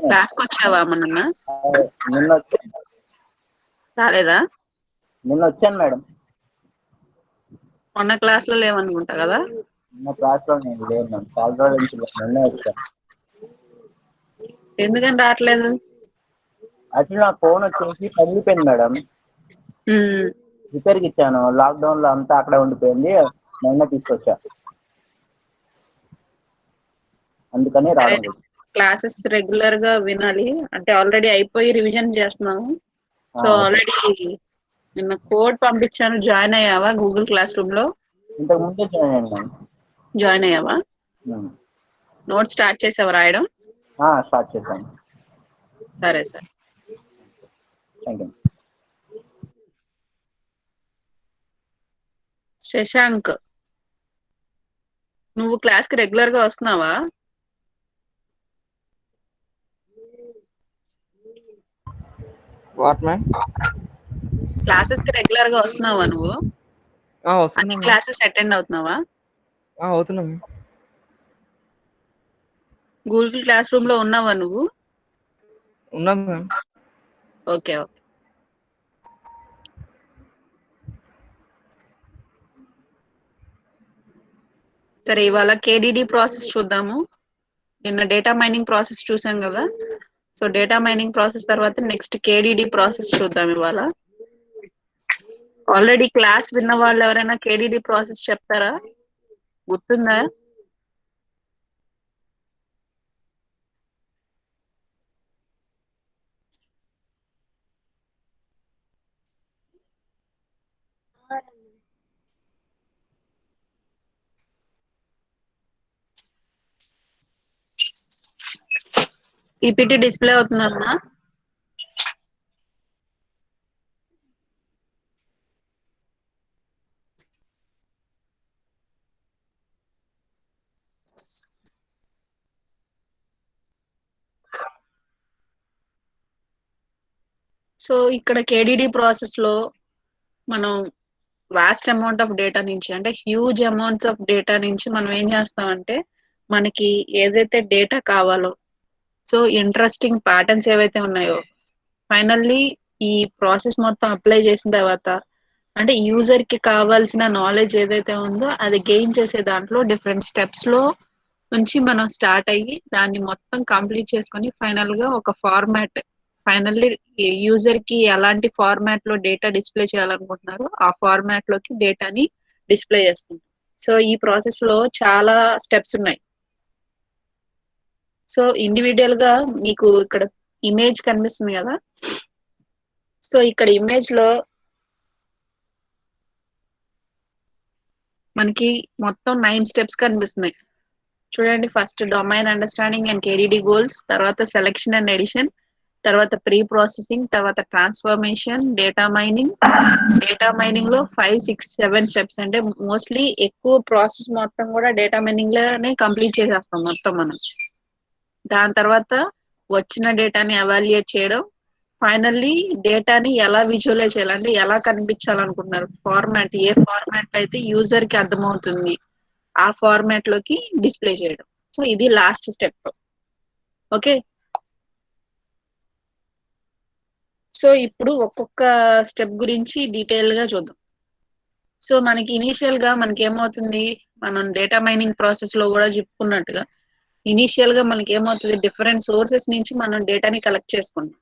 క్లాస్కి వచ్చావా మొన్న? నిన్న వచ్చాను. రాలేదా? నిన్న వచ్చాను మేడం. మొన్న క్లాస్ లో లేవనుకుంటా కదా? నిన్న క్లాస్ లో నేను లేను మేడం. చాలా రోజుల నుంచి నిన్నే వచ్చాను. ఎందుకని రావట్లేదు? యాక్చువల్లీ నా ఫోన్ వచ్చేసి పగిలిపోయింది మేడం. రిపేర్కి ఇచ్చాను. లాక్డౌన్ లో అంతా అక్కడే ఉండిపోయింది. నిన్న తీసుకొచ్చా, అందుకని రావడం. క్లాసెస్ రెగ్యులర్ గా వినాలి అంటే ఆల్రెడీ అయిపోయి రివిజన్ చేస్తున్నాము. సో ఆల్రెడీ నిన్న కోడ్ పంపించాను. జాయిన్ అయ్యావా గూగుల్ క్లాస్ రూమ్ లో? ఇంతకు ముందే జాయిన్ అయ్యాను. జాయిన్ అయ్యావా? నోట్ స్టార్ట్ చేసావా రాయడం? స్టార్ట్ చేశాను. సరే సరే, థ్యాంక్ యూ. శశాంక్, నువ్వు క్లాస్ కి రెగ్యులర్ గా వస్తున్నావా? What ma'am? క్లాసెస్ కి రెగ్యులర్ గా వస్తున్నావా నువ్వు? అన్ని క్లాసెస్ అటెండ్ అవుతున్నావా? అవుతున్నాం. గూగుల్ క్లాస్ రూమ్ లో ఉన్నావా నువ్వు? ఉన్నాం మ్యామ్. Okay okay. సరే, ఇవాళ కేడిడి ప్రాసెస్ చూద్దాము. నిన్న డేటా మైనింగ్ ప్రాసెస్ చూసాం కదా. సో డేటా మైనింగ్ ప్రాసెస్ తర్వాత నెక్స్ట్ కేడిడి ప్రాసెస్ చూద్దాం ఇవాళ. ఆల్రెడీ క్లాస్ విన్న వాళ్ళు ఎవరైనా కేడిడి ప్రాసెస్ చెప్తారా? గుర్తుందా? పీపీటీ డిస్ప్లే అవుతుందమ్మా. సో ఇక్కడ కేడిడి ప్రాసెస్ లో మనం వాస్ట్ అమౌంట్ ఆఫ్ డేటా నుంచి అంటే హ్యూజ్ అమౌంట్స్ ఆఫ్ డేటా నుంచి మనం ఏం చేస్తామంటే మనకి ఏదైతే డేటా కావాలో, సో ఇంట్రెస్టింగ్ ప్యాటర్న్స్ ఏవైతే ఉన్నాయో ఫైనల్లీ ఈ ప్రాసెస్ మొత్తం అప్లై చేసిన తర్వాత అంటే యూజర్ కి కావాల్సిన నాలెడ్జ్ ఏదైతే ఉందో అది గెయిన్ చేసే దాంట్లో డిఫరెంట్ స్టెప్స్ లో నుంచి మనం స్టార్ట్ అయ్యి దాన్ని మొత్తం కంప్లీట్ చేసుకొని ఫైనల్ గా ఒక ఫార్మాట్, ఫైనల్లీ యూజర్ కి ఎలాంటి ఫార్మాట్ లో డేటా డిస్ప్లే చేయాలనుకుంటున్నారో ఆ ఫార్మాట్ లోకి డేటాని డిస్ప్లే చేస్తుంది. సో ఈ ప్రాసెస్ లో చాలా స్టెప్స్ ఉన్నాయి. సో ఇండివిజువల్ గా మీకు ఇక్కడ ఇమేజ్ కనిపిస్తుంది కదా. సో ఇక్కడ ఇమేజ్ లో మనకి మొత్తం 9 స్టెప్స్ కనిపిస్తున్నాయి చూడండి. First domain understanding and KDD goals, తర్వాత సెలెక్షన్ అండ్ ఎడిషన్, తర్వాత ప్రీ ప్రాసెసింగ్, తర్వాత transformation, data mining. Data mining లో 5, 6, 7 స్టెప్స్ అంటే మోస్ట్లీ ఎక్కువ ప్రాసెస్ మొత్తం కూడా డేటా మైనింగ్ లోనే కంప్లీట్ చేసేస్తాం మొత్తం మనం. దాని తర్వాత వచ్చిన డేటాని ఎవాల్యుయేట్ చేయడం, ఫైనల్లీ డేటాని ఎలా విజువలైజ్ చేయాలంటే ఎలా కనిపించాలనుకుంటున్నారు, ఫార్మాట్ ఏ ఫార్మాట్ అయితే యూజర్ కి అర్థమవుతుంది ఆ ఫార్మాట్ లోకి డిస్ప్లే చేయడం. సో ఇది లాస్ట్ స్టెప్. ఓకే, సో ఇప్పుడు ఒక్కొక్క స్టెప్ గురించి డీటెయిల్ గా చూద్దాం. సో మనకి ఇనీషియల్ గా మనకి ఏమవుతుంది, మనం డేటా మైనింగ్ ప్రాసెస్ లో కూడా చెప్పుకున్నట్టుగా ఇనీషియల్ గా మనకి ఏమవుతుంది, డిఫరెంట్ సోర్సెస్ నుంచి మనం డేటాని కలెక్ట్ చేసుకుంటాం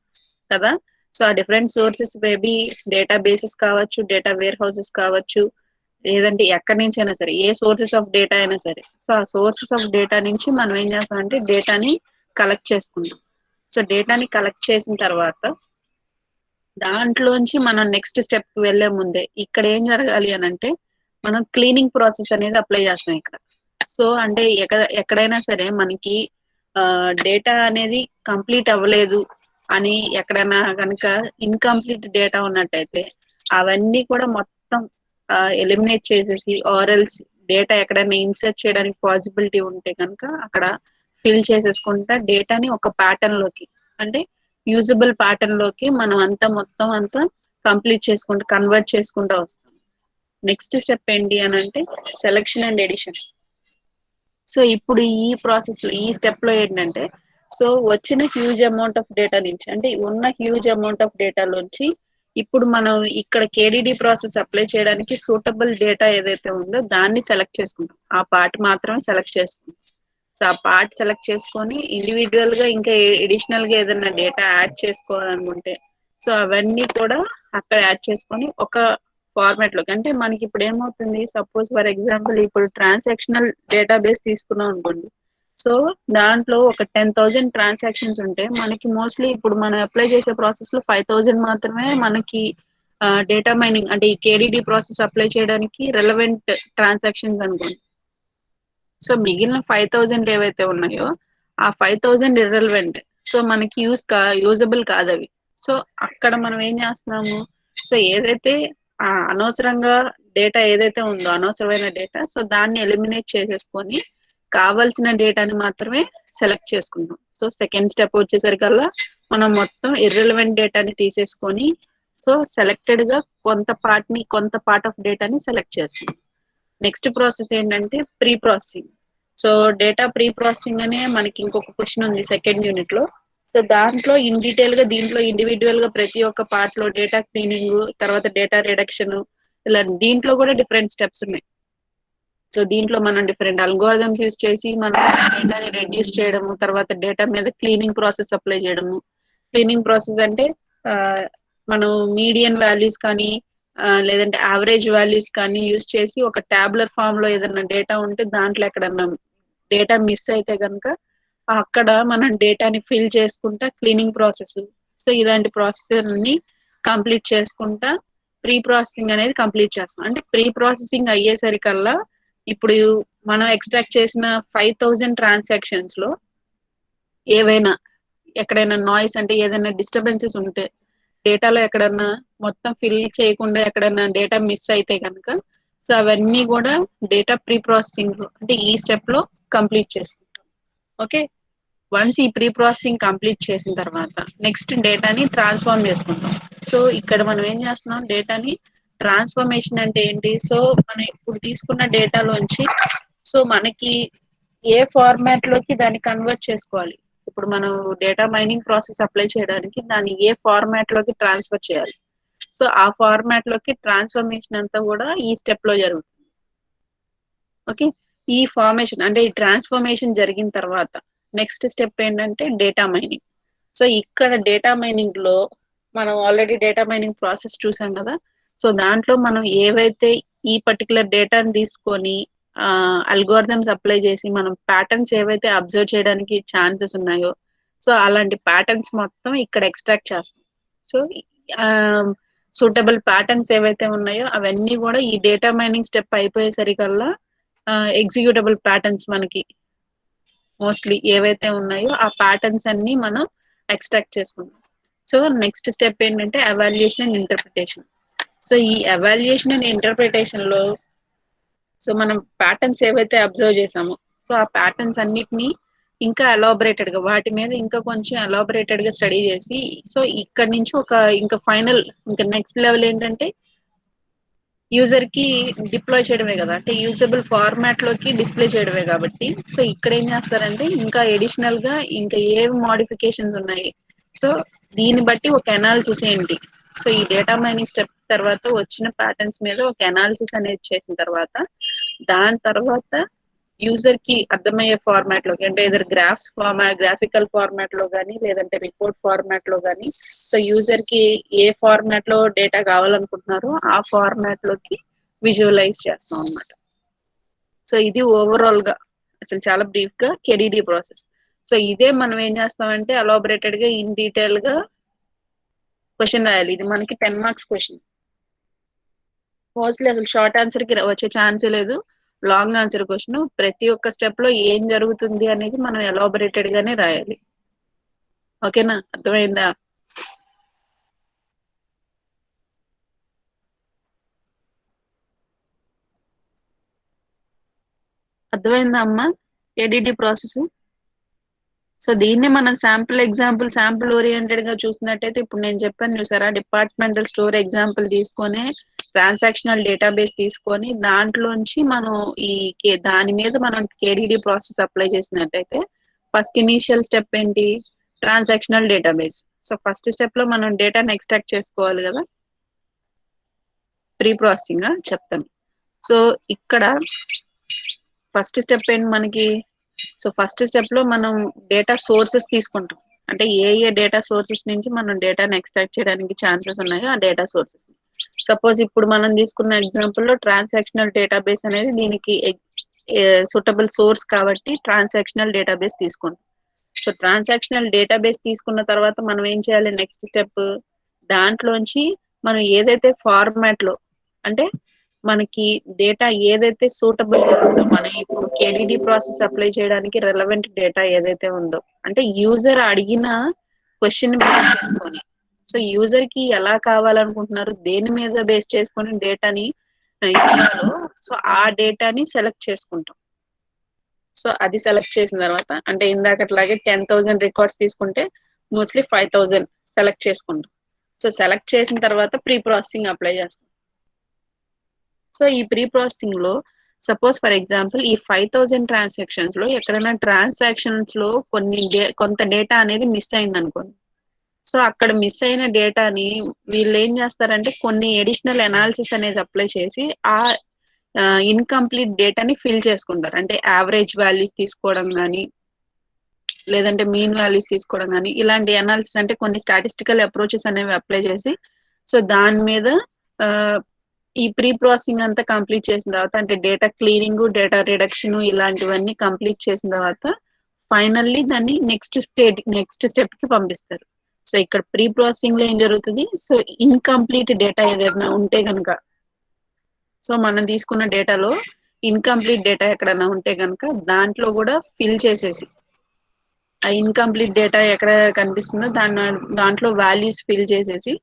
కదా. సో ఆ different sources maybe data bases కావచ్చు, డేటా వేర్ హౌసెస్ కావచ్చు, లేదంటే ఎక్కడి నుంచి అయినా సరే ఏ సోర్సెస్ ఆఫ్ డేటా అయినా సరే. సో ఆ సోర్సెస్ ఆఫ్ డేటా నుంచి మనం ఏం చేస్తామంటే డేటాని కలెక్ట్ చేసుకుంటాం. సో డేటాని కలెక్ట్ చేసిన తర్వాత దాంట్లోంచి మనం నెక్స్ట్ స్టెప్ కి వెళ్లే ముందే ఇక్కడ ఏం జరగాలి అని అంటే మనం క్లీనింగ్ ప్రాసెస్ అనేది అప్లై చేస్తాం ఇక్కడ. సో అంటే ఎక్కడైనా సరే మనకి డేటా అనేది కంప్లీట్ అవ్వలేదు అని ఎక్కడైనా కనుక ఇన్కంప్లీట్ డేటా ఉన్నట్టయితే అవన్నీ కూడా మొత్తం ఎలిమినేట్ చేసేసి ఆర్ఎల్స్ డేటా ఎక్కడైనా ఇన్సర్ట్ చేయడానికి పాసిబిలిటీ ఉంటే కనుక అక్కడ ఫిల్ చేసేసుకుంటా డేటాని ఒక ప్యాటర్న్ లోకి అంటే యూజబుల్ ప్యాటర్న్ లోకి మనం అంతా మొత్తం అంతా కంప్లీట్ చేసుకుంటూ కన్వర్ట్ చేసుకుంటూ వస్తాం. నెక్స్ట్ స్టెప్ ఏంటి అని అంటే సెలెక్షన్ అండ్ ఎడిషన్. సో ఇప్పుడు ఈ ప్రాసెస్ లో ఈ స్టెప్ లో ఏంటంటే సో వచ్చిన హ్యూజ్ అమౌంట్ ఆఫ్ డేటా నుంచి, అంటే ఉన్న హ్యూజ్ అమౌంట్ ఆఫ్ డేటాలోంచి ఇప్పుడు మనం ఇక్కడ కేడిడి ప్రాసెస్ అప్లై చేయడానికి సూటబుల్ డేటా ఏదైతే ఉందో దాన్ని సెలెక్ట్ చేసుకుంటాం. ఆ పార్ట్ మాత్రమే సెలెక్ట్ చేసుకుంటాం. సో ఆ పార్ట్ సెలెక్ట్ చేసుకొని ఇండివిజువల్ గా ఇంకా ఎడిషనల్ గా ఏదైనా డేటా యాడ్ చేసుకోవాలనుకుంటే సో అవన్నీ కూడా అక్కడ యాడ్ చేసుకొని ఒక ఫార్మాట్ లోకి, అంటే మనకి ఇప్పుడు ఏమవుతుంది, సపోజ్ ఫర్ ఎగ్జాంపుల్ ఇప్పుడు ట్రాన్సాక్షనల్ డేటాబేస్ తీసుకున్నాం అనుకోండి. సో దాంట్లో ఒక 10,000 ట్రాన్సాక్షన్స్ ఉంటే మనకి మోస్ట్లీ ఇప్పుడు మనం అప్లై చేసే ప్రాసెస్ లో 5,000 మాత్రమే మనకి డేటా మైనింగ్ అంటే ఈ కేడిడి ప్రాసెస్ అప్లై చేయడానికి రెలవెంట్ ట్రాన్సాక్షన్స్ అనుకోండి. సో మిగిలిన 5,000 ఏవైతే ఉన్నాయో ఆ 5,000 ఇర్రెలవెంట్. సో మనకి యూజబుల్ కాదు అవి. సో అక్కడ మనం ఏం చేస్తున్నాము, సో ఏదైతే అనవసరంగా డేటా ఏదైతే ఉందో అనవసరమైన డేటా, సో దాన్ని ఎలిమినేట్ చేసేసుకొని కావాల్సిన డేటాని మాత్రమే సెలెక్ట్ చేసుకుంటాం. సో సెకండ్ స్టెప్ వచ్చేసరికల్లా మనం మొత్తం ఇర్రెలవెంట్ డేటాని తీసేసుకొని సో సెలెక్టెడ్ గా కొంత పార్ట్ ఆఫ్ డేటాని సెలెక్ట్ చేసుకుంటాం. నెక్స్ట్ ప్రాసెస్ ఏంటంటే pre processing. So data pre processing అనే మనకి ఇంకొక క్వశ్చన్ ఉంది సెకండ్ యూనిట్ లో. సో దాంట్లో ఇన్ డీటెయిల్ గా దీంట్లో ఇండివిజువల్ గా ప్రతి ఒక్క పార్ట్ లో డేటా క్లీనింగ్, తర్వాత డేటా రిడక్షన్, ఇలా దీంట్లో కూడా డిఫరెంట్ స్టెప్స్ ఉన్నాయి. సో దీంట్లో మనం డిఫరెంట్ అల్గోరిథమ్స్ యూస్ చేసి మనం డేటాని రెడ్యూస్ చేయడము, తర్వాత డేటా మీద క్లీనింగ్ ప్రాసెస్ అప్లై చేయడము. క్లీనింగ్ ప్రాసెస్ అంటే మనం మీడియన్ వాల్యూస్ కానీ లేదంటే యావరేజ్ వాల్యూస్ కానీ యూస్ చేసి ఒక ట్యాబులర్ ఫామ్ లో ఏదైనా డేటా ఉంటే దాంట్లో ఎక్కడన్నా డేటా మిస్ అయితే కనుక అక్కడ మనం డేటాని ఫిల్ చేసుకుంటా క్లీనింగ్ ప్రాసెస్. సో ఇలాంటి ప్రాసెస్ అన్ని కంప్లీట్ చేసుకుంటా ప్రీ ప్రాసెసింగ్ అనేది కంప్లీట్ చేస్తాం. అంటే ప్రీ ప్రాసెసింగ్ అయ్యేసరికల్లా ఇప్పుడు మనం ఎక్స్ట్రాక్ట్ చేసిన 5,000 ట్రాన్సాక్షన్స్ లో ఏవైనా ఎక్కడైనా నాయిస్ అంటే ఏదైనా డిస్టర్బెన్సెస్ ఉంటే డేటాలో ఎక్కడన్నా మొత్తం ఫిల్ చేయకుండా ఎక్కడన్నా డేటా మిస్ అయితే కనుక సో అవన్నీ కూడా డేటా ప్రీ ప్రాసెసింగ్ లో అంటే ఈ స్టెప్ లో కంప్లీట్ చేసుకుంటాం. ఓకే, వన్స్ ఈ ప్రీ ప్రాసెసింగ్ కంప్లీట్ చేసిన తర్వాత నెక్స్ట్ డేటాని ట్రాన్స్ఫార్మ్ చేసుకుంటాం. సో ఇక్కడ మనం ఏం చేస్తున్నాం, డేటాని ట్రాన్స్ఫర్మేషన్ అంటే ఏంటి, సో మనం ఇప్పుడు తీసుకున్న డేటాలోంచి సో మనకి ఏ ఫార్మాట్ లోకి దాన్ని కన్వర్ట్ చేసుకోవాలి. ఇప్పుడు మనం డేటా మైనింగ్ ప్రాసెస్ అప్లై చేయడానికి దాన్ని ఏ ఫార్మాట్ లోకి ట్రాన్స్ఫర్ చేయాలి. సో ఆ ఫార్మాట్ లోకి ట్రాన్స్ఫర్మేషన్ అంతా కూడా ఈ స్టెప్ లో జరుగుతుంది. ఓకే, ఈ ఫార్మేషన్ అంటే ఈ ట్రాన్స్ఫర్మేషన్ జరిగిన తర్వాత నెక్స్ట్ స్టెప్ ఏంటంటే డేటా మైనింగ్. సో ఇక్కడ డేటా మైనింగ్ లో మనం ఆల్రెడీ డేటా మైనింగ్ ప్రాసెస్ చూసాం కదా. సో దాంట్లో మనం ఏవైతే ఈ పర్టికులర్ డేటాని తీసుకొని అల్గోరిథమ్స్ అప్లై చేసి మనం ప్యాటర్న్స్ ఏవైతే అబ్జర్వ్ చేయడానికి ఛాన్సెస్ ఉన్నాయో సో అలాంటి ప్యాటర్న్స్ మొత్తం ఇక్కడ ఎక్స్ట్రాక్ట్ చేస్తాం. సో సూటబుల్ ప్యాటర్న్స్ ఏవైతే ఉన్నాయో అవన్నీ కూడా ఈ డేటా మైనింగ్ స్టెప్ అయిపోయేసరికల్లా ఎగ్జిక్యూటబుల్ ప్యాటర్న్స్ మనకి మోస్ట్లీ ఏవైతే ఉన్నాయో ఆ ప్యాటర్న్స్ అన్ని మనం ఎక్స్ట్రాక్ట్ చేసుకుంటాం. సో నెక్స్ట్ స్టెప్ ఏంటంటే ఎవాల్యుయేషన్ అండ్ ఇంటర్ప్రిటేషన్. సో ఈ ఎవాల్యుయేషన్ అండ్ ఇంటర్ప్రిటేషన్ లో సో మనం ప్యాటర్న్స్ ఏవైతే అబ్జర్వ్ చేసామో సో ఆ ప్యాటర్న్స్ అన్నిటినీ ఇంకా ఎలాబరేటెడ్ గా వాటి మీద ఇంకా కొంచెం ఎలాబరేటెడ్ గా స్టడీ చేసి సో ఇక్కడ నుంచి ఇంకా ఫైనల్ ఇంకా నెక్స్ట్ లెవెల్ ఏంటంటే యూజర్ కి డిప్లాయ్ చేయడమే కదా, అంటే యూజబుల్ ఫార్మాట్ లోకి డిస్ప్లే చేయడమే కాబట్టి సో ఇక్కడ ఏం చేస్తారంటే ఇంకా ఎడిషనల్ గా ఇంకా ఏవి మోడిఫికేషన్స్ ఉన్నాయి సో దీన్ని బట్టి ఒక అనాలిసిస్ ఏంటి, సో ఈ డేటా మైనింగ్ స్టెప్ తర్వాత వచ్చిన ప్యాటర్న్స్ మీద ఒక అనాలిసిస్ అనేది చేసిన తర్వాత దాని తర్వాత యూజర్ కి అర్థమయ్యే ఫార్మాట్ లోకి అంటే ఏదైనా గ్రాఫికల్ ఫార్మాట్ లో కానీ లేదంటే రిపోర్ట్ ఫార్మాట్ లో కానీ సో యూజర్ కి ఏ ఫార్మాట్ లో డేటా కావాలనుకుంటున్నారో ఆ ఫార్మాట్ లోకి విజువలైజ్ చేస్తాం అన్నమాట. సో ఇది ఓవరాల్ గా అసలు చాలా బ్రీఫ్ గా కెడిడి ప్రాసెస్. సో ఇదే మనం ఏం చేస్తామంటే ఎలాబరేటెడ్ గా ఇన్ డీటెయిల్ గా క్వశ్చన్ రాయాలి. ఇది మనకి 10 మార్క్స్ క్వశ్చన్. మోస్ట్లీ అసలు షార్ట్ ఆన్సర్ కి వచ్చే ఛాన్సే లేదు, లాంగ్ ఆన్సర్ క్వశ్చన్. ప్రతి ఒక్క స్టెప్ లో ఏం జరుగుతుంది అనేది మనం ఎలాబరేటెడ్ గానే రాయాలి. ఓకేనా, అర్థమైందా? అర్థమైందా అమ్మా ఏడిడి ప్రాసెస్? సో దీన్ని మనం శాంపుల్ ఓరియంటెడ్ గా చూసినట్టయితే ఇప్పుడు నేను చెప్పాను చూసారా, డిపార్ట్మెంటల్ స్టోర్ ఎగ్జాంపుల్ తీసుకొని ట్రాన్సాక్షనల్ డేటాబేస్ తీసుకొని దాంట్లోంచి మనం దాని మీద మనం కేడిడి ప్రాసెస్ అప్లై చేసినట్టయితే ఫస్ట్ ఇనీషియల్ స్టెప్ ఏంటి? Transactional database. So first step లో మనం డేటాను ఎక్స్ట్రాక్ట్ చేసుకోవాలి కదా. ప్రీ ప్రాసెసింగ్ చెప్తాను. సో ఇక్కడ ఫస్ట్ స్టెప్ ఏంటి మనకి? సో ఫస్ట్ స్టెప్ లో మనం డేటా సోర్సెస్ తీసుకుంటాం. అంటే ఏ డేటా సోర్సెస్ నుంచి మనం డేటాను ఎక్స్ట్రాక్ట్ చేయడానికి ఛాన్సెస్ ఉన్నాయో ఆ డేటా సోర్సెస్. సపోజ్ ఇప్పుడు మనం తీసుకున్న ఎగ్జాంపుల్ లో ట్రాన్సాక్షనల్ డేటాబేస్ అనేది దీనికి సూటబుల్ సోర్స్ కాబట్టి ట్రాన్సాక్షనల్ డేటాబేస్ తీసుకుంటాం. సో ట్రాన్సాక్షనల్ డేటాబేస్ తీసుకున్న తర్వాత మనం ఏం చేయాలి? నెక్స్ట్ స్టెప్ దాంట్లోంచి మనం ఏదైతే ఫార్మాట్ లో, అంటే మనకి డేటా ఏదైతే సూటబుల్ గా ఉందో, మన ఇప్పుడు కేడిడి ప్రాసెస్ అప్లై చేయడానికి రెలవెంట్ డేటా ఏదైతే ఉందో, అంటే యూజర్ అడిగిన క్వశ్చన్ బేస్ చేసుకొని, సో యూజర్ కి ఎలా కావాలనుకుంటున్నారు, దేని మీద బేస్ చేసుకొని డేటాని ఇవ్వాలో, సో ఆ డేటాని సెలెక్ట్ చేసుకుంటాం. సో అది సెలెక్ట్ చేసిన తర్వాత, అంటే ఇందాకట్లాగే 10,000 రికార్డ్స్ తీసుకుంటే మోస్ట్లీ 5,000 సెలెక్ట్ చేసుకుంటాం. సో సెలెక్ట్ చేసిన తర్వాత ప్రీ ప్రాసెసింగ్ అప్లై చేస్తాం. సో ఈ ప్రీ ప్రాసెసింగ్ లో సపోజ్ ఫర్ ఎగ్జాంపుల్ ఈ 5,000 ట్రాన్సాక్షన్స్ లో ఎక్కడైనా ట్రాన్సాక్షన్స్ లో కొంత డేటా అనేది మిస్ అయింది అనుకోండి. సో అక్కడ మిస్ అయిన డేటాని వీళ్ళు ఏం చేస్తారంటే కొన్ని ఎడిషనల్ అనాలిసిస్ అనేది అప్లై చేసి ఆ ఇన్కంప్లీట్ డేటాని ఫిల్ చేసుకుంటారు. అంటే యావరేజ్ వాల్యూస్ తీసుకోవడం కానీ, లేదంటే మీన్ వాల్యూస్ తీసుకోవడం కానీ, ఇలాంటి అనాలిసిస్ అంటే కొన్ని స్టాటిస్టికల్ అప్రోచెస్ అనేవి అప్లై చేసి, సో దాని మీద ఈ ప్రీ ప్రాసెసింగ్ అంతా కంప్లీట్ చేసిన తర్వాత, అంటే డేటా క్లీనింగ్, డేటా రిడక్షన్ ఇలాంటివన్నీ కంప్లీట్ చేసిన తర్వాత ఫైనల్లీ దాన్ని నెక్స్ట్ స్టెప్ కి పంపిస్తారు. సో ఇక్కడ ప్రీ ప్రాసెసింగ్ లో ఏం జరుగుతుంది? సో ఇన్కంప్లీట్ డేటా ఏదైనా ఉంటే కనుక, సో మనం తీసుకున్న డేటాలో ఇన్కంప్లీట్ డేటా ఎక్కడైనా ఉంటే కనుక దాంట్లో కూడా ఫిల్ చేసేసి, ఆ ఇన్కంప్లీట్ డేటా ఎక్కడ కనిపిస్తుందో దాంట్లో వాల్యూస్ ఫిల్ చేసేసి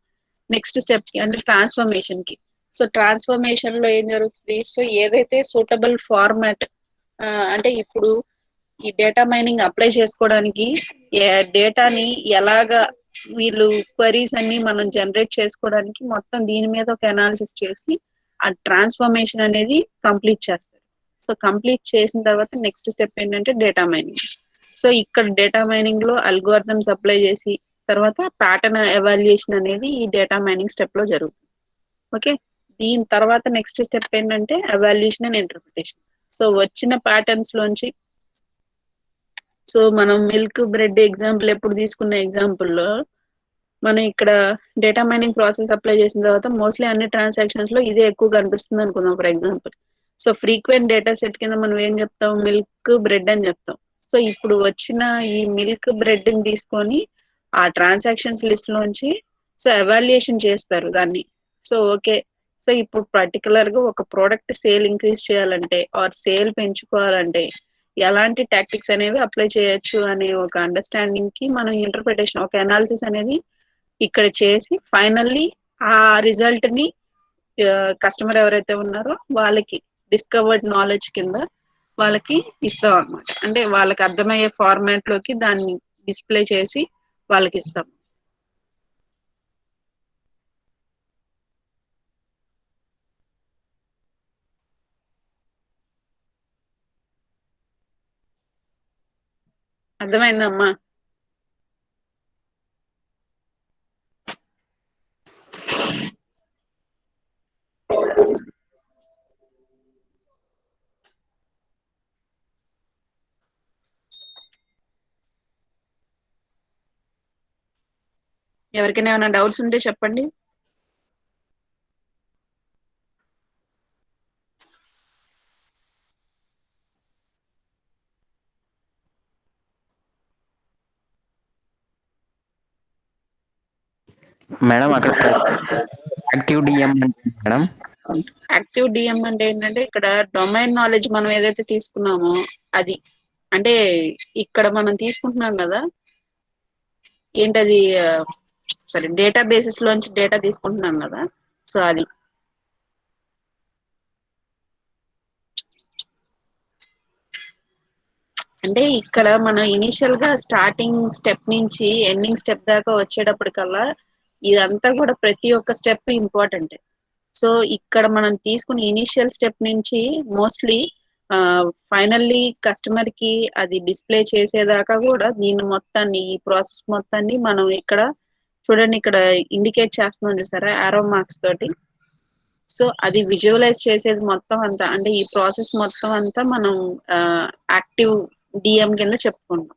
నెక్స్ట్ స్టెప్ కి, అంటే ట్రాన్స్ఫర్మేషన్ కి. సో ట్రాన్స్ఫర్మేషన్ లో ఏం జరుగుతుంది? సో ఏదైతే సూటబుల్ ఫార్మాట్, అంటే ఇప్పుడు ఈ డేటా మైనింగ్ అప్లై చేసుకోవడానికి డేటాని ఎలాగా వీళ్ళు క్వరీస్ అన్ని మనం జనరేట్ చేసుకోవడానికి మొత్తం దీని మీద ఒక అనాలిసిస్ చేసి ఆ ట్రాన్స్ఫర్మేషన్ అనేది కంప్లీట్ చేస్తారు. సో కంప్లీట్ చేసిన తర్వాత నెక్స్ట్ స్టెప్ ఏంటంటే డేటా మైనింగ్. సో ఇక్కడ డేటా మైనింగ్ లో అల్గోరిథమ్స్ అప్లై చేసి తర్వాత ప్యాటర్న్ ఎవాల్యుయేషన్ అనేది ఈ డేటా మైనింగ్ స్టెప్ లో జరుగుతుంది. ఓకే, దీని తర్వాత నెక్స్ట్ స్టెప్ ఏంటంటే ఎవాల్యుయేషన్ అండ్ ఇంటర్ప్రిటేషన్. సో వచ్చిన ప్యాటర్న్స్ లోంచి, సో మనం మిల్క్ బ్రెడ్ ఎగ్జాంపుల్ ఎప్పుడు తీసుకున్న ఎగ్జాంపుల్లో మనం ఇక్కడ డేటా మైనింగ్ ప్రాసెస్ అప్లై చేసిన తర్వాత మోస్ట్లీ అన్ని ట్రాన్సాక్షన్స్ లో ఇదే ఎక్కువ కనిపిస్తుంది అనుకుందాం for example. So frequent data set కింద మనం ఏం చెప్తాం? మిల్క్ బ్రెడ్ అని చెప్తాం. సో ఇప్పుడు వచ్చిన ఈ మిల్క్ బ్రెడ్ ని తీసుకొని ఆ ట్రాన్సాక్షన్స్ లిస్ట్ లోంచి సో ఎవాల్యుయేషన్ చేస్తారు దాన్ని. సో ఓకే, సో ఇప్పుడు పర్టికులర్ గా ఒక ప్రోడక్ట్ సేల్ ఇంక్రీజ్ చేయాలంటే ఆర్ సేల్ పెంచుకోవాలంటే ఎలాంటి టాక్టిక్స్ అనేవి అప్లై చేయొచ్చు అనే ఒక అండర్స్టాండింగ్ కి మనం ఇంటర్ప్రిటేషన్, ఒక అనాలిసిస్ అనేది ఇక్కడ చేసి ఫైనల్లీ ఆ రిజల్ట్ ని కస్టమర్ ఎవరైతే ఉన్నారో వాళ్ళకి డిస్కవర్డ్ నాలెడ్జ్ కింద వాళ్ళకి ఇస్తాం అనమాట. అంటే వాళ్ళకి అర్థమయ్యే ఫార్మాట్ లోకి దాన్ని డిస్ప్లే చేసి వాళ్ళకి ఇస్తాం. అర్థమైందమ్మా? ఎవరికైనా ఏమైనా డౌట్స్ ఉంటే చెప్పండి. మేడం అక్కడ active DM madam, active DM అంటే ఏంటంటే ఇక్కడ డొమైన్ నాలెడ్జ్ మనం ఏదైతే తీసుకున్నామో అది, అంటే ఇక్కడ మనం తీసుకుంటున్నాం కదా ఏంటది, సరే డేటా బేసిస్ లోంచి డేటా తీసుకుంటున్నాం కదా, సో అది అంటే ఇక్కడ మనం ఇనిషియల్ గా స్టార్టింగ్ స్టెప్ నుంచి ఎండింగ్ స్టెప్ దాకా వచ్చేటప్పటికల్లా ఇదంతా కూడా ప్రతి ఒక్క స్టెప్ ఇంపార్టెంట్. సో ఇక్కడ మనం తీసుకుని ఇనిషియల్ స్టెప్ నుంచి మోస్ట్లీ ఫైనల్లీ కస్టమర్ కి అది డిస్ప్లే చేసేదాకా కూడా దీన్ని మొత్తాన్ని ఈ ప్రాసెస్ మొత్తాన్ని మనం ఇక్కడ చూడండి, ఇక్కడ ఇండికేట్ చేస్తున్నాం చూసారా ఆరో మార్క్స్ తోటి. సో అది విజువలైజ్ చేసేది మొత్తం అంతా, అంటే ఈ ప్రాసెస్ మొత్తం అంతా మనం యాక్టివ్ డిఎం కింద చెప్పుకుంటాం.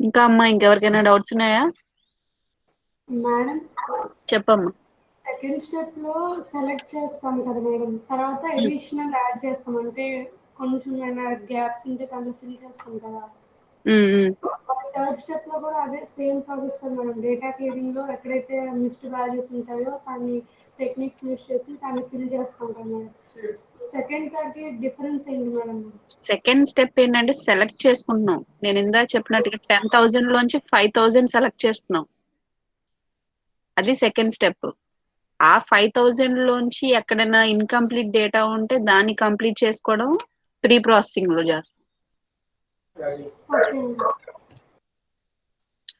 ఇంకా అమ్మా, ఇంకెవరికైనా డౌట్స్ ఉన్నాయా? మేడం చెప్పమ్మా. సెకండ్ స్టెప్ లో సెలెక్ట్ చేస్తాం కదా మేడం, తర్వాత అడిషనల్ యాడ్ చేస్తాం, అంటే కొంచెం గ్యాప్స్ ఉంటే దాన్ని ఫిల్ చేస్తాం కదా. థర్డ్ స్టెప్ లో కూడా అదే సేమ్ ప్రాసెస్ కదా మేడం. డేటా క్లియరింగ్ లో ఎక్కడైతే మిస్డ్ వాల్యూస్ ఉంటాయో దాన్ని టెక్నిక్స్ యూజ్ చేసి దాన్ని ఫిల్ చేస్తాం కదా మేడం. సెకండ్ దానికి డిఫరెన్స్ ఏంటి మేడం? సెకండ్ స్టెప్ ఏంటంటే సెలెక్ట్ చేసుకుంటున్నాం. నేను ఇందాక చెప్పినట్టుగా 10,000 లోంచి 5,000 సెలెక్ట్ చేస్తున్నాం. అది సెకండ్ స్టెప్. ఆ 5,000 లోంచి ఎక్కడైనా ఇన్కంప్లీట్ డేటా ఉంటే దాన్ని కంప్లీట్ చేసుకోవడం ప్రీ ప్రాసెసింగ్ లో చేస్తాం.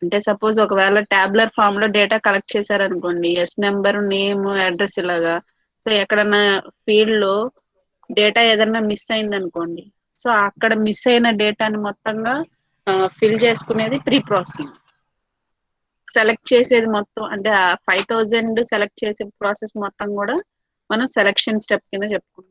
అంటే సపోజ్ ఒకవేళ టాబ్లర్ ఫామ్ లో డేటా కలెక్ట్ చేశారనుకోండి, ఎస్ నెంబర్, నేమ్, అడ్రస్ ఇలాగా. సో ఎక్కడన్నా ఫీల్డ్ లో డేటా ఏదన్నా మిస్ అయింది అనుకోండి, సో అక్కడ మిస్ అయిన డేటాని మొత్తంగా ఫిల్ చేసుకునేది ప్రీ ప్రాసెసింగ్. సెలెక్ట్ చేసేది మొత్తం అంటే ఆ 5,000 సెలెక్ట్ చేసే ప్రాసెస్ మొత్తం కూడా మనం సెలెక్షన్ స్టెప్ కింద చెప్పుకుంటాం.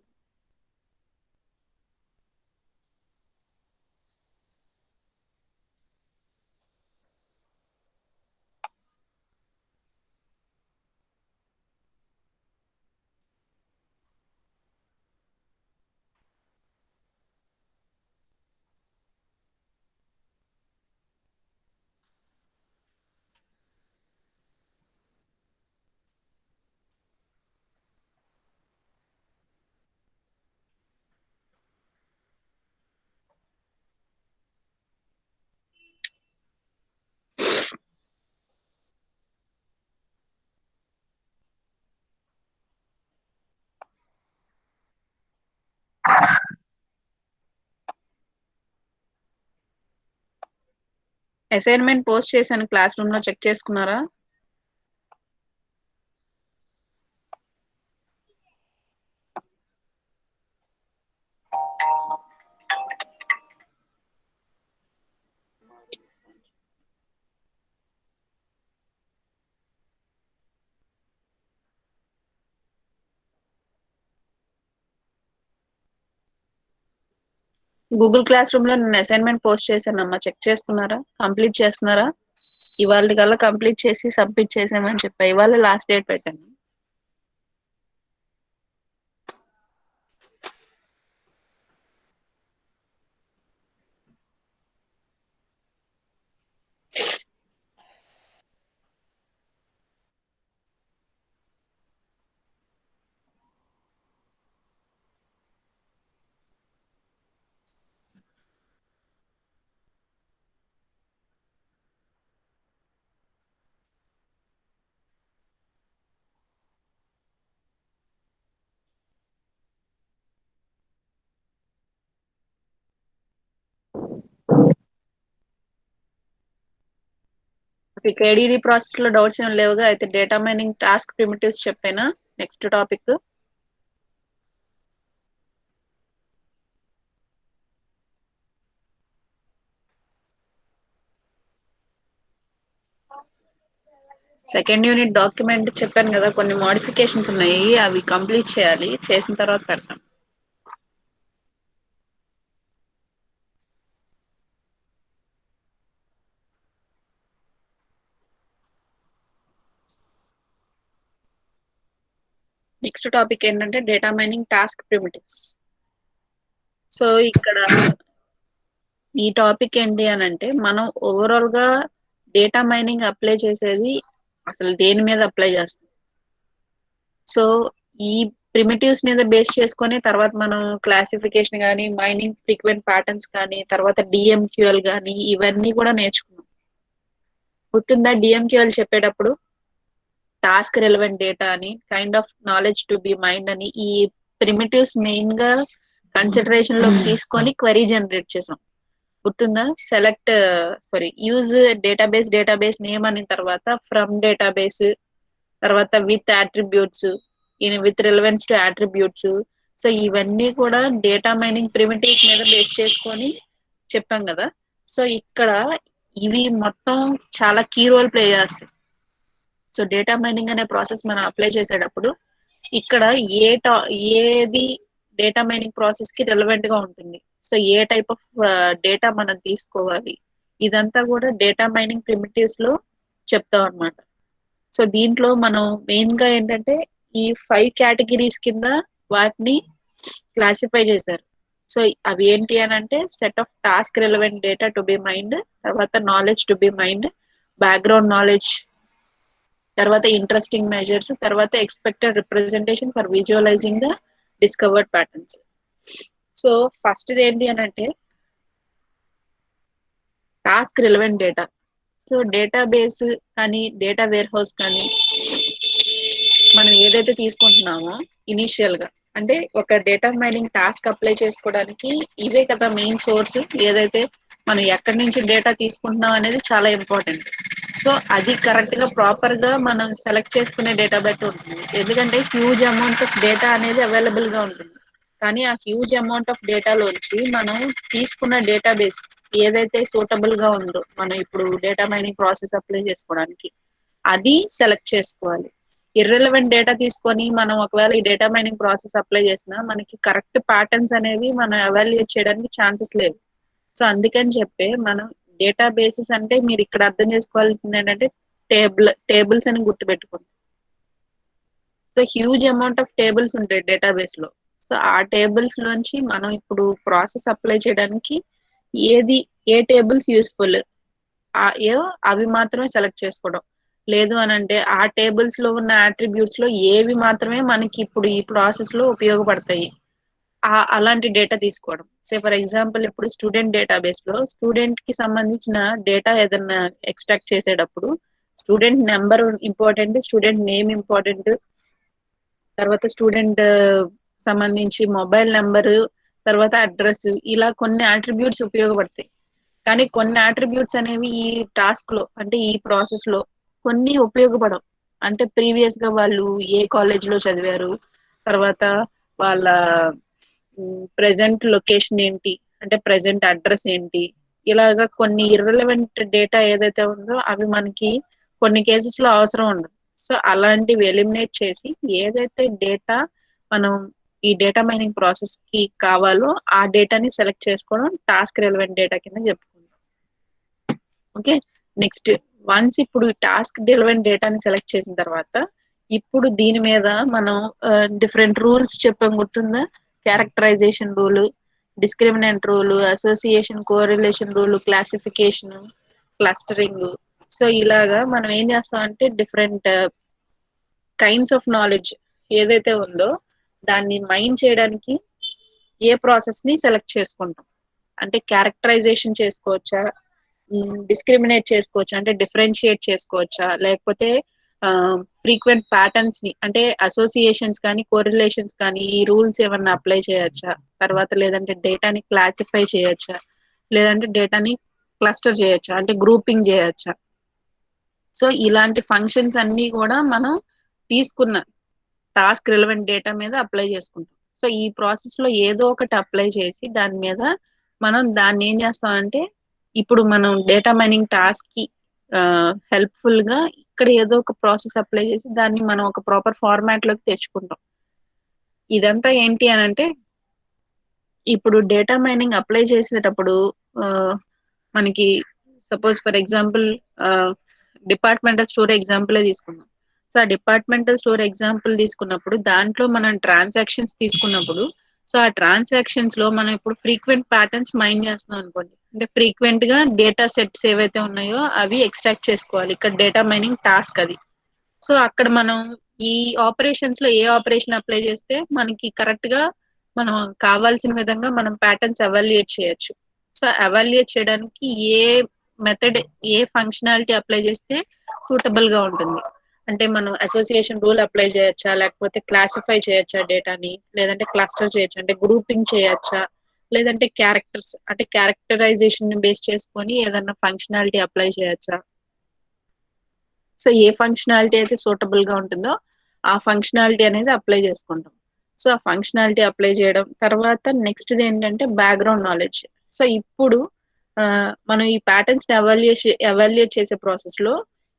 అసైన్మెంట్ పోస్ట్ చేశాను, క్లాస్ రూమ్ లో చెక్ చేసుకున్నారా? గూగుల్ క్లాస్ రూమ్ లో నేను అసైన్మెంట్ పోస్ట్ చేశానమ్మా, చెక్ చేసుకున్నారా? కంప్లీట్ చేస్తున్నారా? ఇవాళ కల్లా కంప్లీట్ చేసి సబ్మిట్ చేసామని చెప్పా. ఇవాళ లాస్ట్ డేట్ పెట్టాను. కేడిడి ప్రాసెస్ లో డౌట్స్ ఏం లేవుగా? అయితే డేటా మైనింగ్ టాస్క్ ప్రిమిటివ్స్ చెప్పానా? Next topic. Second unit document చెప్పాను కదా, కొన్ని మోడిఫికేషన్స్ ఉన్నాయి, అవి కంప్లీట్ చేయాలి. చేసిన తర్వాత పెడతాం. నెక్స్ట్ టాపిక్ ఏంటంటే data mining task primitives. So ఇక్కడ ఈ టాపిక్ ఏంటి అని అంటే, మనం ఓవరాల్ గా డేటా మైనింగ్ అప్లై చేసేది అసలు దేని మీద అప్లై చేస్తాం. సో ఈ ప్రిమిటివ్స్ మీద బేస్ చేసుకొని తర్వాత మనం క్లాసిఫికేషన్ కానీ, మైనింగ్ ఫ్రీక్వెంట్ ప్యాటర్న్స్ కానీ, తర్వాత డిఎంక్యూఎల్ కానీ ఇవన్నీ కూడా నేర్చుకున్నాం. గుర్తుందా డిఎంక్యూఎల్ చెప్పేటప్పుడు? టాస్క్ రిలవెంట్ డేటా అని, kind of knowledge to be mind అని, ఈ ప్రిమిటివ్స్ మెయిన్ గా కన్సిడరేషన్ లో తీసుకొని క్వరీ జనరేట్ చేసాం. గుర్తుందా? యూజ్ డేటాబేస్ నేమ్ అని, తర్వాత ఫ్రమ్ డేటాబేస్, తర్వాత with attributes, with relevance to attributes. So ఇవన్నీ కూడా డేటా మైనింగ్ ప్రిమిటివ్స్ మీద బేస్ చేసుకొని చెప్పాం కదా. సో ఇక్కడ ఇవి మొత్తం చాలా కీ రోల్ ప్లే చేస్తాయి. సో డేటా మైనింగ్ అనే ప్రాసెస్ మనం అప్లై చేసేటప్పుడు ఇక్కడ ఏది డేటా మైనింగ్ ప్రాసెస్ కి రెలవెంట్ గా ఉంటుంది, so A type of data మనం తీసుకోవాలి, ఇదంతా కూడా డేటా మైనింగ్ ప్రిమిటివ్స్ లో చెప్తాం అనమాట. సో దీంట్లో మనం మెయిన్ గా ఏంటంటే ఈ 5 కేటగిరీస్ కింద వాటిని క్లాసిఫై చేశారు. సో అవి ఏంటి అని అంటే set of task relevant data to be mined, తర్వాత knowledge to be mined, background knowledge, తర్వాత ఇంట్రెస్టింగ్ మెజర్స్, తర్వాత expected representation for visualising the discovered patterns. So first ఏంటి అని అంటే task relevant data. So database కానీ డేటా వేర్ హౌస్ కానీ మనం ఏదైతే తీసుకుంటున్నామో ఇనీషియల్ గా, అంటే ఒక డేటా మైనింగ్ టాస్క్ అప్లై చేసుకోవడానికి ఇవే కదా మెయిన్ సోర్స్. ఏదైతే మనం ఎక్కడి నుంచి డేటా తీసుకుంటున్నాం అనేది చాలా ఇంపార్టెంట్. సో అది కరెక్ట్ గా ప్రాపర్ గా మనం సెలెక్ట్ చేసుకునే డేటా బట్టి ఉంటుంది. ఎందుకంటే హ్యూజ్ అమౌంట్స్ ఆఫ్ డేటా అనేది అవైలబుల్ గా ఉంటుంది. కానీ ఆ హ్యూజ్ అమౌంట్ ఆఫ్ డేటాలోంచి మనం తీసుకున్న డేటాబేస్ ఏదైతే సూటబుల్ గా ఉందో మనం ఇప్పుడు డేటా మైనింగ్ ప్రాసెస్ అప్లై చేసుకోవడానికి, అది సెలెక్ట్ చేసుకోవాలి. ఇర్రెలవెంట్ డేటా తీసుకొని మనం ఒకవేళ ఈ డేటా మైనింగ్ ప్రాసెస్ అప్లై చేసినా మనకి కరెక్ట్ ప్యాటర్న్స్ అనేవి మనం ఎవాల్యుయేట్ చేయడానికి ఛాన్సెస్ లేవు. సో అందుకని చెప్పి మనం డేటా బేసెస్ అంటే మీరు ఇక్కడ అర్థం చేసుకోవాల్సింది ఏంటంటే టేబుల్స్ అని గుర్తుపెట్టుకోండి. So huge amount of tables ఉంటాయి డేటాబేస్ లో. సో ఆ టేబుల్స్ లోంచి మనం ఇప్పుడు ప్రాసెస్ అప్లై చేయడానికి ఏ టేబుల్స్ యూస్ఫుల్ అవి మాత్రమే సెలెక్ట్ చేసుకోవడం. లేదు అని అంటే ఆ టేబుల్స్ లో ఉన్న అట్రిబ్యూట్స్ లో ఏవి మాత్రమే మనకి ఇప్పుడు ఈ ప్రాసెస్ లో ఉపయోగపడతాయి అలాంటి డేటా తీసుకోవడం. సే ఫర్ ఎగ్జాంపుల్ ఇప్పుడు స్టూడెంట్ డేటాబేస్ లో స్టూడెంట్ కి సంబంధించిన డేటా ఏదైనా ఎక్స్ట్రాక్ట్ చేసేటప్పుడు student number important, student name important, తర్వాత స్టూడెంట్ సంబంధించి మొబైల్ నెంబరు, తర్వాత అడ్రస్, ఇలా కొన్ని అట్రిబ్యూట్స్ ఉపయోగపడతాయి. కానీ కొన్ని అట్రిబ్యూట్స్ అనేవి ఈ టాస్క్ లో అంటే ఈ ప్రాసెస్ లో కొన్ని ఉపయోగపడవు. అంటే ప్రీవియస్ గా వాళ్ళు ఏ కాలేజ్ లో చదివారు, తర్వాత వాళ్ళ ప్రెసెంట్ లొకేషన్ ఏంటి, అంటే ప్రెసెంట్ అడ్రస్ ఏంటి, ఇలాగా కొన్ని ఇర్రెలవెంట్ డేటా ఏదైతే ఉందో అవి మనకి కొన్ని కేసెస్ లో అవసరం ఉండదు. సో అలాంటివి ఎలిమినేట్ చేసి ఏదైతే డేటా మనం ఈ డేటా మైనింగ్ ప్రాసెస్ కి కావాలో ఆ డేటాని సెలెక్ట్ చేసుకోవడం టాస్క్ రిలవెంట్ డేటా కింద చెప్పుకుంటాం. ఓకే, నెక్స్ట్ వన్స్ ఇప్పుడు టాస్క్ రిలవెంట్ డేటాని సెలెక్ట్ చేసిన తర్వాత ఇప్పుడు దీని మీద మనం డిఫరెంట్ రూల్స్ చెప్పాం, గుర్తుందా? Characterisation rule, discriminant rule, association, correlation rule, classification, clustering. So ఇలాగా మనం ఏం చేస్తామంటే డిఫరెంట్ కైండ్స్ ఆఫ్ నాలెడ్జ్ ఏదైతే ఉందో దాన్ని మైన్ చేయడానికి ఏ ప్రాసెస్ ని సెలెక్ట్ చేసుకుంటాం. అంటే క్యారెక్టరైజేషన్ చేసుకోవచ్చా, డిస్క్రిమినేట్ చేసుకోవచ్చా అంటే డిఫరెన్షియేట్ చేసుకోవచ్చా, లేకపోతే ఫ్రీక్వెంట్ ప్యాటర్న్స్ ని అంటే అసోసియేషన్స్ కానీ కోరిలేషన్స్ కానీ ఈ రూల్స్ ఏమన్నా అప్లై చేయొచ్చా, తర్వాత లేదంటే డేటాని క్లాసిఫై చేయొచ్చా, లేదంటే డేటాని క్లస్టర్ చేయొచ్చా అంటే గ్రూపింగ్ చేయొచ్చా. సో ఇలాంటి ఫంక్షన్స్ అన్ని కూడా మనం తీసుకున్న టాస్క్ రిలవెంట్ డేటా మీద అప్లై చేసుకుంటాం. సో ఈ ప్రాసెస్ లో ఏదో ఒకటి అప్లై చేసి దాని మీద మనం దాన్ని ఏం చేస్తామంటే ఇప్పుడు మనం డేటా మైనింగ్ టాస్క్ కి హెల్ప్ఫుల్ గా ఇక్కడ ఏదో ఒక ప్రాసెస్ అప్లై చేసి దాన్ని మనం ఒక ప్రాపర్ ఫార్మాట్ లోకి తెచ్చుకుంటాం. ఇదంతా ఏంటి అని అంటే ఇప్పుడు డేటా మైనింగ్ అప్లై చేసేటప్పుడు మనకి suppose for example departmental store ఎగ్జాంపులే తీసుకుందాం. సో ఆ డిపార్ట్మెంటల్ స్టోర్ ఎగ్జాంపుల్ తీసుకున్నప్పుడు దాంట్లో మనం ట్రాన్సాక్షన్స్ తీసుకున్నప్పుడు సో ఆ ట్రాన్సాక్షన్స్ లో మనం ఇప్పుడు ఫ్రీక్వెంట్ ప్యాటర్న్స్ మైన్ చేస్తున్నాం అనుకోండి, అంటే ఫ్రీక్వెంట్ గా డేటా సెట్స్ ఏవైతే ఉన్నాయో అవి ఎక్స్ట్రాక్ట్ చేసుకోవాలి. ఇక్కడ డేటా మైనింగ్ టాస్క్ అది. సో అక్కడ మనం ఈ ఆపరేషన్స్ లో ఏ ఆపరేషన్ అప్లై చేస్తే మనకి కరెక్ట్ గా మనం కావాల్సిన విధంగా మనం ప్యాటర్న్స్ ఎవాల్యుయేట్ చేయొచ్చు. సో ఎవాల్యుయేట్ చేయడానికి ఏ మెథడ్ ఏ ఫంక్షనాలిటీ అప్లై చేస్తే సూటబుల్ గా ఉంటుంది అంటే మనం అసోసియేషన్ రూల్ అప్లై చేయొచ్చా, లేకపోతే క్లాసిఫై చేయొచ్చా డేటాని, లేదంటే క్లస్టర్ చేయొచ్చా, అంటే గ్రూపింగ్ చేయొచ్చా, లేదంటే క్యారెక్టర్స్ అంటే క్యారెక్టరైజేషన్ ని బేస్ చేసుకొని ఏదన్నా ఫంక్షనాలిటీ అప్లై చేయొచ్చా. సో ఏ ఫంక్షనాలిటీ అయితే సూటబుల్ గా ఉంటుందో ఆ ఫంక్షనాలిటీ అనేది అప్లై చేసుకుంటాం. సో ఆ ఫంక్షనాలిటీ అప్లై చేయడం తర్వాత నెక్స్ట్ ఏంటంటే బ్యాక్గ్రౌండ్ నాలెడ్జ్. సో ఇప్పుడు మనం ఈ ప్యాటర్న్స్ ఎవాల్యుయేట్ చేసే ప్రాసెస్ లో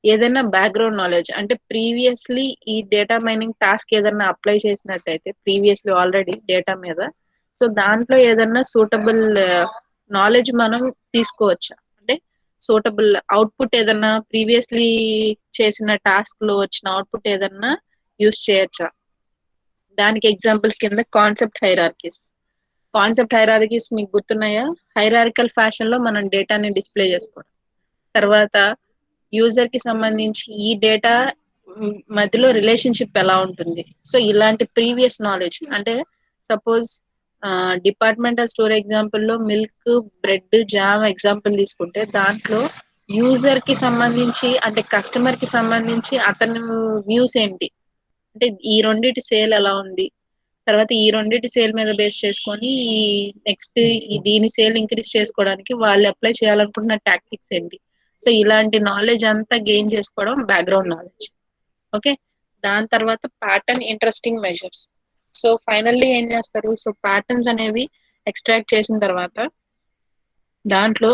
ఏదైనా బ్యాక్గ్రౌండ్ నాలెడ్జ్ అంటే ప్రీవియస్లీ ఈ డేటా మైనింగ్ టాస్క్ ఏదైనా అప్లై చేసినట్టయితే ప్రీవియస్లీ ఆల్రెడీ డేటా మీద, సో దాంట్లో ఏదైనా సూటబుల్ నాలెడ్జ్ మనం తీసుకోవచ్చా, అంటే సూటబుల్ అవుట్పుట్ ఏదన్నా ప్రీవియస్లీ చేసిన టాస్క్ లో వచ్చిన అవుట్పుట్ ఏదన్నా యూస్ చేయొచ్చా. దానికి ఎగ్జాంపుల్స్ కింద కాన్సెప్ట్ హైరార్కీస్ మీకు గుర్తున్నాయా. హైరార్కికల్ ఫ్యాషన్ లో మనం డేటాని డిస్ప్లే చేసుకోవడం, తర్వాత యూజర్ కి సంబంధించి ఈ డేటా మధ్యలో రిలేషన్షిప్ ఎలా ఉంటుంది. సో ఇలాంటి ప్రీవియస్ నాలెడ్జ్ అంటే సపోజ్ డిపార్ట్మెంటల్ స్టోర్ ఎగ్జాంపుల్ లో మిల్క్, బ్రెడ్, జామ్ ఎగ్జాంపుల్ తీసుకుంటే దాంట్లో యూజర్ కి సంబంధించి అంటే కస్టమర్ కి సంబంధించి అతను వ్యూస్ ఏంటి, అంటే ఈ రెండిటి సేల్ ఎలా ఉంది, తర్వాత ఈ రెండిటి సేల్ మీద బేస్ చేసుకొని ఈ నెక్స్ట్ దీని సేల్ ఇంక్రీజ్ చేసుకోవడానికి వాళ్ళు అప్లై చేయాలనుకుంటున్న టాక్టిక్స్ ఏంటి. సో ఇలాంటి నాలెడ్జ్ అంతా గెయిన్ చేసుకోవడం బ్యాక్గ్రౌండ్ నాలెడ్జ్. ఓకే, దాని తర్వాత pattern interesting measures. So finally ఏం చేస్తారు, సో ప్యాటర్న్స్ అనేవి ఎక్స్ట్రాక్ట్ చేసిన తర్వాత దాంట్లో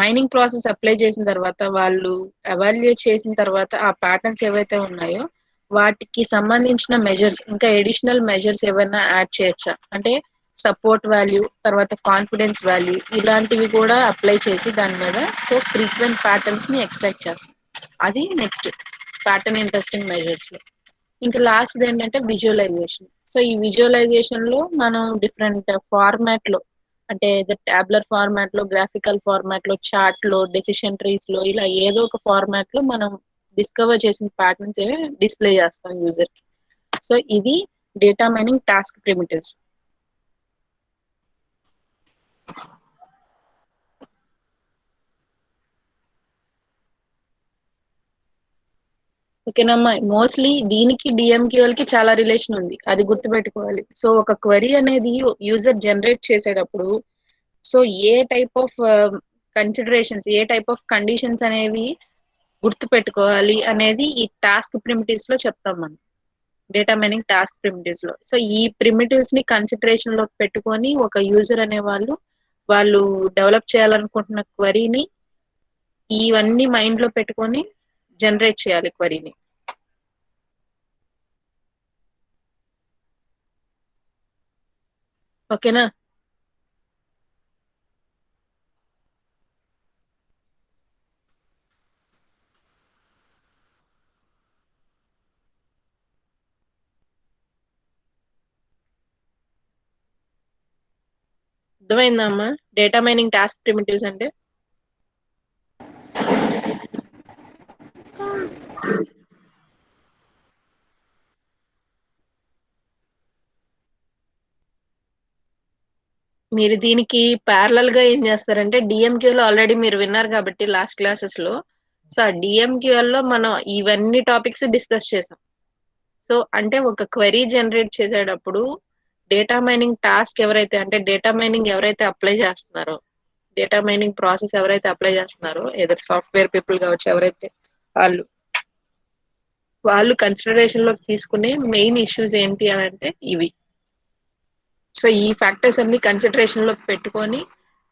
మైనింగ్ ప్రాసెస్ అప్లై చేసిన తర్వాత వాళ్ళు ఎవాల్యుయేట్ చేసిన తర్వాత ఆ ప్యాటర్న్స్ ఏవైతే ఉన్నాయో వాటికి సంబంధించిన మెజర్స్ ఇంకా ఎడిషనల్ మెజర్స్ ఏమైనా యాడ్ చేయొచ్చా, అంటే సపోర్ట్ వాల్యూ, తర్వాత కాన్ఫిడెన్స్ వాల్యూ ఇలాంటివి కూడా అప్లై చేసి దాని మీద సో ఫ్రీక్వెంట్ ప్యాటర్న్స్ ని ఎక్స్ట్రాక్ట్ చేస్తాం. అది నెక్స్ట్ ప్యాటర్న్ ఇంట్రెస్టింగ్ మెజర్స్ లో. ఇంకా లాస్ట్ ఏంటంటే విజువలైజేషన్. సో ఈ విజువలైజేషన్ లో మనం డిఫరెంట్ ఫార్మాట్ లో అంటే టాబ్లర్ ఫార్మాట్ లో, గ్రాఫికల్ ఫార్మాట్ లో, చార్ట్ లో, డెసిషన్ ట్రీస్ లో ఇలా ఏదో ఒక ఫార్మాట్ లో మనం డిస్కవర్ చేసిన ప్యాటర్న్స్ డిస్ప్లే చేస్తాం యూజర్ కి. సో ఇది డేటా మైనింగ్ టాస్క్ ప్రిమిటివ్స్. ఓకేనమ్మా, మోస్ట్లీ దీనికి డిఎంక్యూఎల్ కి చాలా రిలేషన్ ఉంది, అది గుర్తుపెట్టుకోవాలి. సో ఒక క్వరీ అనేది యూజర్ జనరేట్ చేసేటప్పుడు so A type of considerations, A type of conditions అనేవి గుర్తు పెట్టుకోవాలి అనేది ఈ టాస్క్ ప్రిమిటివ్స్ లో చెప్తాం మనం డేటా మైనింగ్ టాస్క్ ప్రిమిటివ్స్ లో. సో ఈ ప్రిమిటివ్స్ ని కన్సిడరేషన్ లో పెట్టుకొని ఒక యూజర్ అనే వాళ్ళు డెవలప్ చేయాలనుకుంటున్న క్వరీని ఇవన్నీ మైండ్ లో పెట్టుకొని జనరేట్ చేయాలి క్వరీని. ఓకేనా. అర్థమైందమ్మా డేటా మైనింగ్ టాస్క్ ప్రిమిటివ్స్ అంటే. మీరు దీనికి ప్యారలల్ గా ఏం చేస్తారంటే డిఎంక్యూలో ఆల్రెడీ మీరు విన్నారు కాబట్టి లాస్ట్ క్లాసెస్ లో, సో ఆ డిఎంక్యూఎల్ లో మనం ఇవన్నీ టాపిక్స్ డిస్కస్ చేసాం. సో అంటే ఒక క్వరీ జనరేట్ చేసేటప్పుడు డేటా మైనింగ్ టాస్క్ ఎవరైతే అంటే డేటా మైనింగ్ ఎవరైతే అప్లై చేస్తున్నారో, డేటా మైనింగ్ ప్రాసెస్ ఎవరైతే అప్లై చేస్తున్నారో ఏదో సాఫ్ట్వేర్ పీపుల్ కావచ్చు ఎవరైతే వాళ్ళు కన్సిడరేషన్ లోకి తీసుకునే మెయిన్ ఇష్యూస్ ఏంటి అని అంటే ఇవి. సో ఈ ఫ్యాక్టర్స్ అన్ని కన్సిడరేషన్ లోకి పెట్టుకొని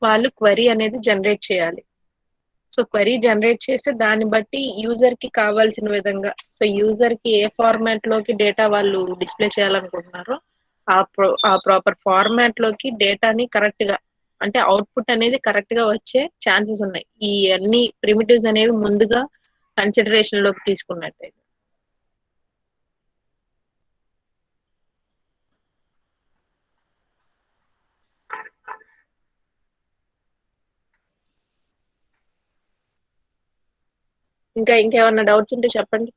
వాళ్ళు క్వరీ అనేది జనరేట్ చేయాలి. సో క్వరీ జనరేట్ చేస్తే దాన్ని బట్టి యూజర్ కి కావాల్సిన విధంగా, సో యూజర్ కి ఏ ఫార్మాట్ లోకి డేటా వాళ్ళు డిస్ప్లే చేయాలనుకుంటున్నారో ఆ ప్రాపర్ ఫార్మాట్ లోకి డేటాని కరెక్ట్ గా అంటే అవుట్పుట్ అనేది కరెక్ట్ గా వచ్చే ఛాన్సెస్ ఉన్నాయి ఈ అన్ని ప్రిమిటివ్స్ అనేవి ముందుగా కన్సిడరేషన్ లోకి తీసుకున్నట్టయితే. ఇంకేమన్నా డౌట్స్ ఉంటే చెప్పండి.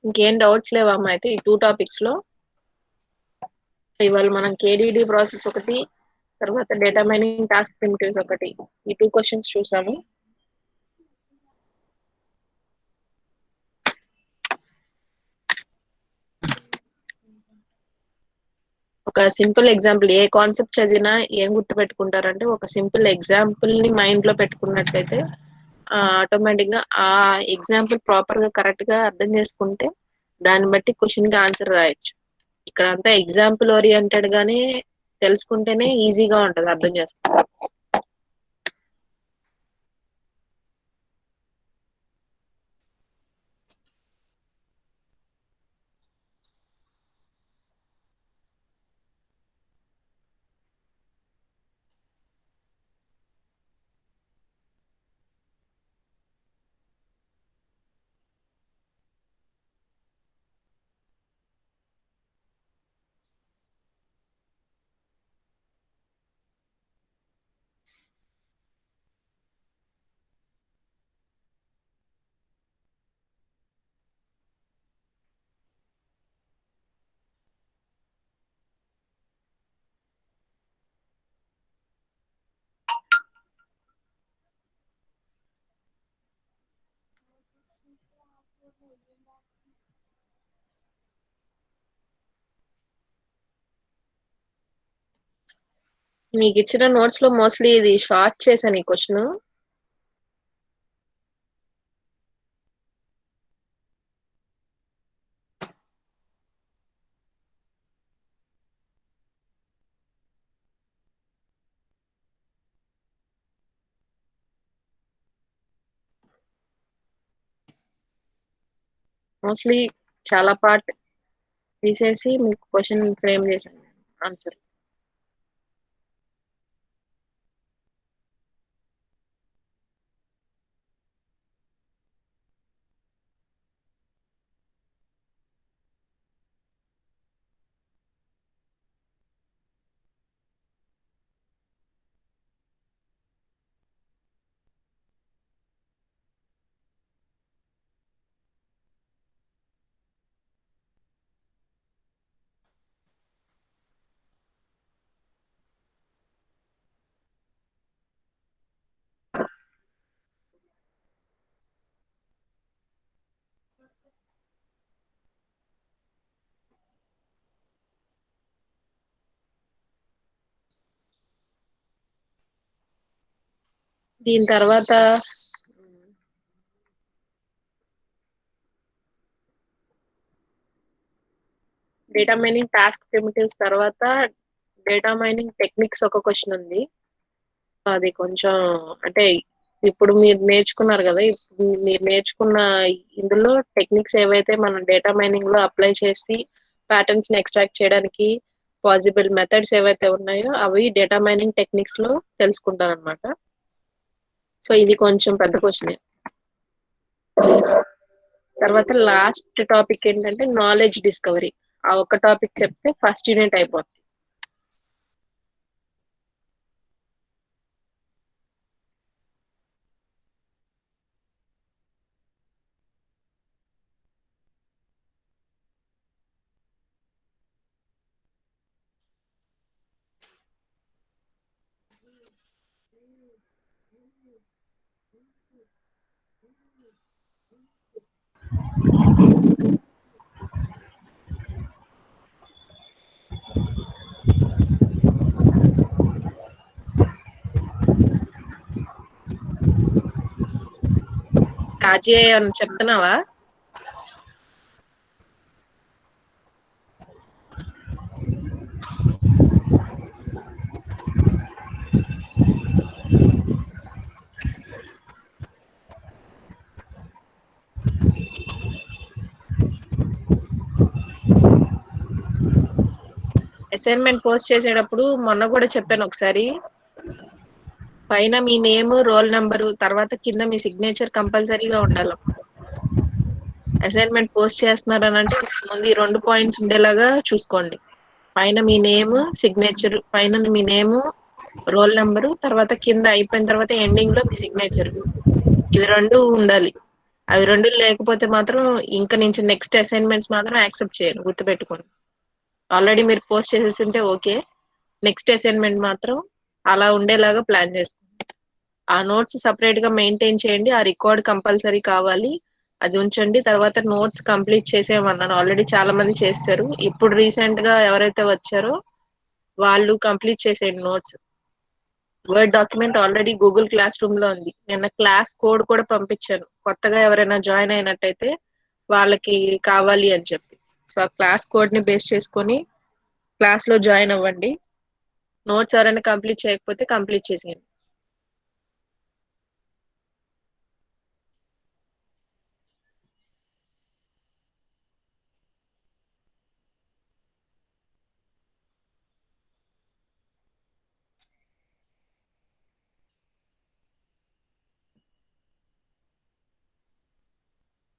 ఇంకేం డౌట్స్ లేవా అమ్మా అయితే ఈ 2 టాపిక్స్ లో? సో ఇవాళ మనం కేడిడి ప్రాసెస్ ఒకటి, తర్వాత డేటా మైనింగ్ టాస్క్ ప్రిమిటివ్స్ ఒకటి, ఈ 2 క్వశ్చన్స్ చూసాము. ఒక సింపుల్ ఎగ్జాంపుల్, ఏ కాన్సెప్ట్ చదివినా ఏం గుర్తుపెట్టుకుంటారంటే ఒక సింపుల్ ఎగ్జాంపుల్ ని మైండ్ లో పెట్టుకున్నట్లయితే ఆటోమేటిక్ గా ఆ ఎగ్జాంపుల్ ప్రాపర్ గా కరెక్ట్ గా అర్థం చేసుకుంటే దాన్ని బట్టి క్వశ్చన్ కి ఆన్సర్ రాయొచ్చు. ఇక్కడ అంతా ఎగ్జాంపుల్ ఓరియంటెడ్ గానే తెలుసుకుంటేనే ఈజీగా ఉంటది అర్థం చేసుకో. మీకు ఇచ్చిన నోట్స్ లో మోస్ట్లీ ఇది షార్ట్ చేశాను ఈ క్వశ్చన్. మోస్ట్లీ చాలా పార్ట్ తీసేసి మీకు క్వశ్చన్ ఫ్రేమ్ చేశాను ఆన్సర్. దీని తర్వాత డేటా మైనింగ్ టాస్క్ ప్రిమిటివ్స్ తర్వాత డేటా మైనింగ్ టెక్నిక్స్ ఒక క్వశ్చన్ ఉంది. అది కొంచెం అంటే ఇప్పుడు మీరు నేర్చుకున్నారు కదా, ఇప్పుడు మీరు నేర్చుకున్న ఇందులో టెక్నిక్స్ ఏవైతే మనం డేటా మైనింగ్ లో అప్లై చేసి ప్యాటర్న్స్ ని ఎక్స్ట్రాక్ట్ చేయడానికి పాసిబుల్ మెథడ్స్ ఏవైతే ఉన్నాయో అవి డేటా మైనింగ్ టెక్నిక్స్ లో తెలుసుకుంటాం అనమాట. సో ఇది కొంచెం పెద్ద క్వశ్చన్. తర్వాత లాస్ట్ టాపిక్ ఏంటంటే నాలెడ్జ్ డిస్కవరీ. ఆ ఒక్క టాపిక్ చెప్తే ఫస్ట్ యూనిట్ అయిపోతుంది. రాజీ అని చెప్తున్నావా? అసైన్మెంట్ పోస్ట్ చేసేటప్పుడు మొన్న కూడా చెప్పాను ఒకసారి, పైన మీ నేమ్, రోల్ నెంబరు, తర్వాత కింద మీ సిగ్నేచర్ కంపల్సరీగా ఉండాలి. అసైన్మెంట్ పోస్ట్ చేస్తున్నారని అంటే ముందు ఈ 2 పాయింట్స్ ఉండేలాగా చూసుకోండి. పైన మీ నేమ్ సిగ్నేచర్, పైన మీ నేమ్ రోల్ నెంబరు, తర్వాత కింద అయిపోయిన తర్వాత ఎండింగ్ లో మీ సిగ్నేచర్. ఇవి 2 ఉండాలి. అవి 2 లేకపోతే మాత్రం ఇంకా నుంచి నెక్స్ట్ అసైన్మెంట్స్ మాత్రం యాక్సెప్ట్ చేయరు, గుర్తుపెట్టుకోండి. ఆల్రెడీ మీరు పోస్ట్ చేసేసి ఉంటే ఓకే, నెక్స్ట్ అసైన్మెంట్ మాత్రం అలా ఉండేలాగా ప్లాన్ చేసుకోండి. ఆ నోట్స్ సపరేట్ గా మెయింటైన్ చేయండి. ఆ రికార్డ్ కంపల్సరీ కావాలి, అది ఉంచండి. తర్వాత నోట్స్ కంప్లీట్ చేసేయమన్నాను, ఆల్రెడీ చాలా మంది చేస్తారు. ఇప్పుడు రీసెంట్ గా ఎవరైతే వచ్చారో వాళ్ళు కంప్లీట్ చేసేయండి notes. Word document already Google class room లో ఉంది. నిన్న క్లాస్ కోడ్ కూడా పంపించాను, కొత్తగా ఎవరైనా జాయిన్ అయినట్టయితే వాళ్ళకి కావాలి అని చెప్పి. సో ఆ క్లాస్ కోడ్ ని బేస్ చేసుకొని క్లాస్ లో జాయిన్ అవ్వండి. నోట్స్ ఎవరైనా కంప్లీట్ చేయకపోతే కంప్లీట్ చేసేయండి.